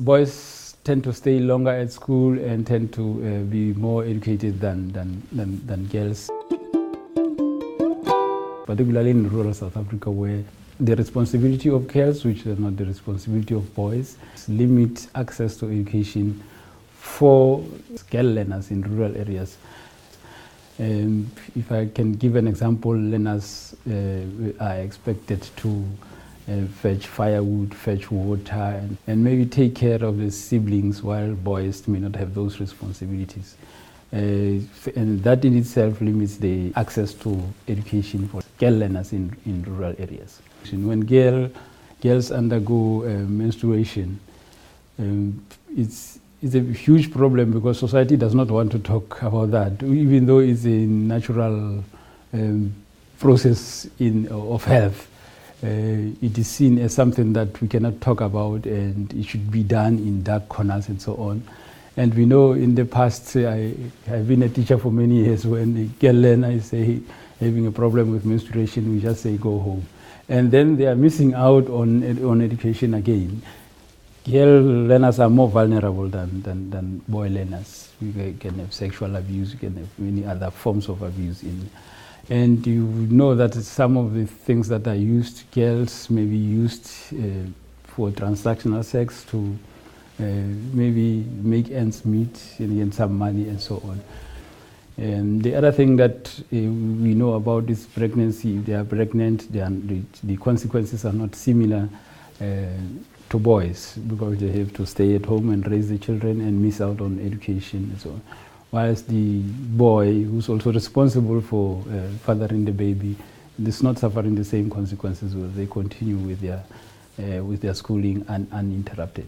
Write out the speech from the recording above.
Boys tend to stay longer at school and tend to be more educated than girls. Particularly in rural South Africa, where the responsibility of girls, which is not the responsibility of boys, limit access to education for girl learners in rural areas. If I can give an example, learners are expected to fetch firewood, fetch water, and maybe take care of the siblings, while boys may not have those responsibilities. And that in itself limits the access to education for girl learners in rural areas. When girls undergo menstruation, it's a huge problem because society does not want to talk about that, even though it's a natural process of health. It is seen as something that we cannot talk about, and it should be done in dark corners and so on. And we know in the past, I've been a teacher for many years, when a girl learner is having a problem with menstruation, we just say go home. And then they are missing out on education again. Girl learners are more vulnerable than boy learners. We can have sexual abuse, we can have many other forms of abuse. And you know that some of the things that are used, girls may be used for transactional sex to maybe make ends meet and get some money and so on. And the other thing that we know about is pregnancy. If they are pregnant, the consequences are not similar to boys, because they have to stay at home and raise the children and miss out on education and so on. Whilst the boy, who's also responsible for fathering the baby, is not suffering the same consequences, where they continue with their schooling uninterrupted.